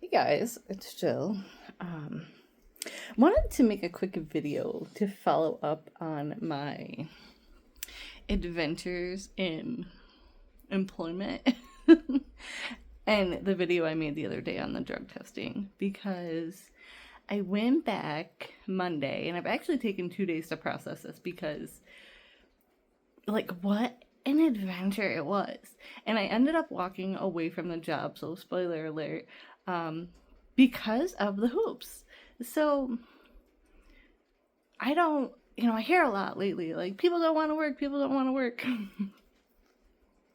Hey guys, it's Jill. Um, Wanted to make a quick video to follow up on my adventures in employment and the video I made the other day on the drug testing, because I went back Monday and I've actually taken 2 days to process this because, like, what an adventure it was. And I ended up walking away from the job, so spoiler alert, because of the hoops. So I don't, I hear a lot lately, like, people don't want to work, people don't want to work. And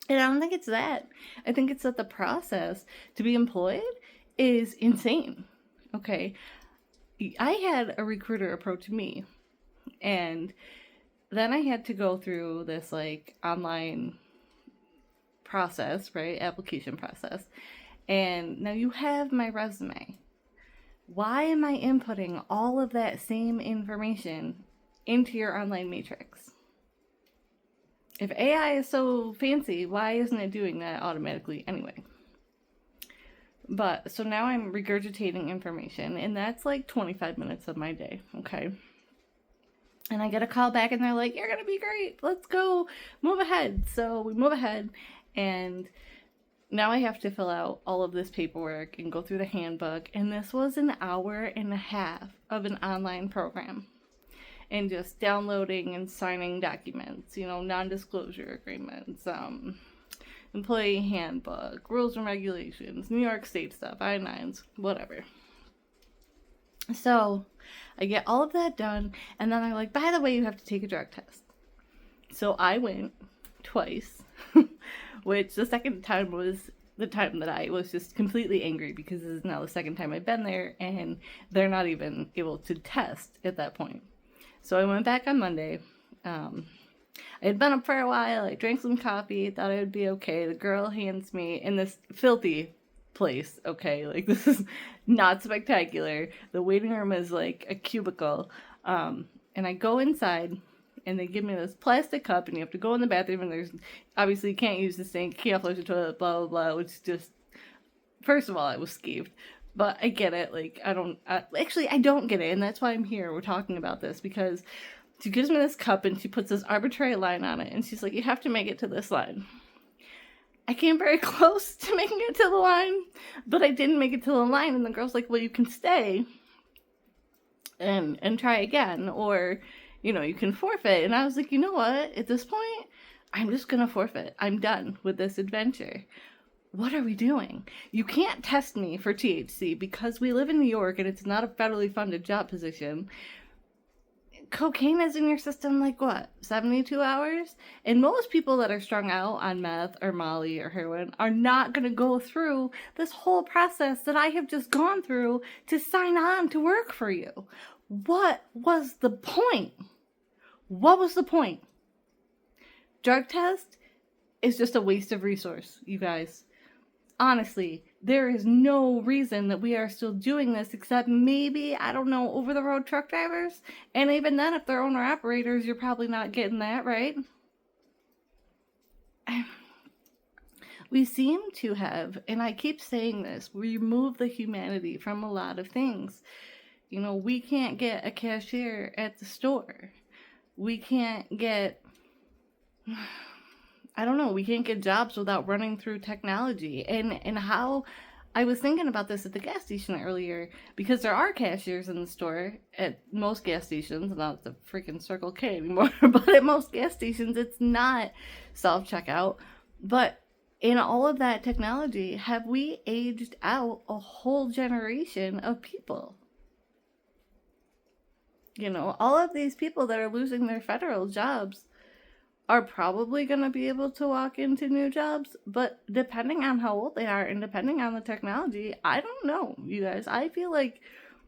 I don't think it's that. I think it's that the process to be employed is insane. Okay. I had a recruiter approach me, and then I had to go through this like online process, right? Application process. And now you have my resume. Why am I inputting all of that same information into your online matrix? If AI is so fancy, why isn't it doing that automatically anyway? But so now I'm regurgitating information, and that's like 25 minutes of my day, okay? And I get a call back, and they're like, "You're gonna be great. Let's go move ahead." So we move ahead, and now I have to fill out all of this paperwork and go through the handbook. And this was an hour and a half of an online program. And just downloading and signing documents, non-disclosure agreements, employee handbook, rules and regulations, New York State stuff, I-9s, whatever. So I get all of that done, and then I'm like, by the way, you have to take a drug test. So I went twice, which the second time was the time that I was just completely angry because this is now the second time I've been there, and they're not even able to test at that point. So I went back on Monday. I had been up for a while. I drank some coffee, thought I would be okay. The girl hands me in this filthy place, okay? Like, this is not spectacular. The waiting room is like a cubicle. And I go inside, and they give me this plastic cup, and you have to go in the bathroom, and there's, obviously, you can't use the sink, can't flush the toilet, blah, blah, blah, which just, first of all, I was skeeved. But I get it. Like, I don't get it. And that's why I'm here. We're talking about this, because she gives me this cup and she puts this arbitrary line on it. And she's like, you have to make it to this line. I came very close to making it to the line, but I didn't make it to the line. And the girl's like, well, you can stay and try again. Or, you can forfeit. And I was like, you know what? At this point, I'm just going to forfeit. I'm done with this adventure. What are we doing? You can't test me for THC because we live in New York and it's not a federally funded job position. Cocaine is in your system like what, 72 hours? And most people that are strung out on meth or Molly or heroin are not going to go through this whole process that I have just gone through to sign on to work for you. What was the point? What was the point? Drug test is just a waste of resource, you guys. Honestly, there is no reason that we are still doing this except maybe, I don't know, over-the-road truck drivers. And even then, if they're owner-operators, you're probably not getting that, right? We seem to have, and I keep saying this, remove the humanity from a lot of things. We can't get a cashier at the store. We can't get... I don't know, we can't get jobs without running through technology. And how, I was thinking about this at the gas station earlier, because there are cashiers in the store at most gas stations, not at the freaking Circle K anymore, but at most gas stations it's not self-checkout. But in all of that technology, have we aged out a whole generation of people? All of these people that are losing their federal jobs are probably going to be able to walk into new jobs, but depending on how old they are and depending on the technology, I don't know, you guys. I feel like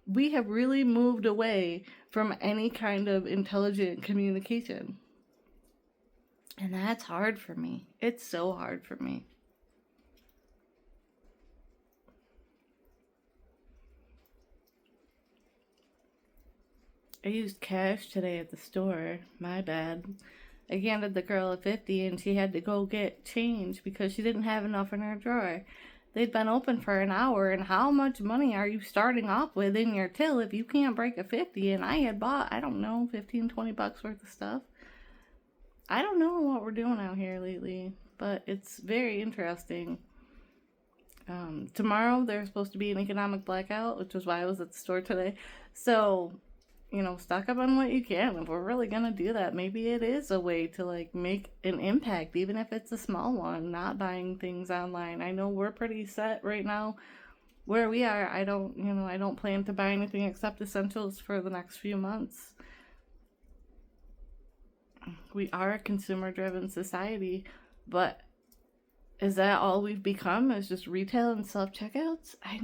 we have really moved away from any kind of intelligent communication. And that's hard for me. It's so hard for me. I used cash today at the store. My bad. I handed the girl a 50 and she had to go get change because she didn't have enough in her drawer. they'd been open for an hour, and how much money are you starting off with in your till if you can't break a 50? And I had bought, I don't know, 15-20 bucks worth of stuff. I don't know what we're doing out here lately, but it's very interesting. Tomorrow there's supposed to be an economic blackout, which is why I was at the store today. So, stock up on what you can. If we're really gonna do that, maybe it is a way to like make an impact, even if it's a small one, not buying things online. I know we're pretty set right now where we are. I don't plan to buy anything except essentials for the next few months. We are a consumer driven society, but is that all we've become, is just retail and self checkouts? I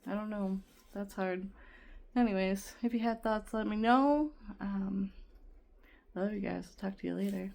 don't know. That's hard. Anyways, if you have thoughts, let me know. Love you guys. Talk to you later.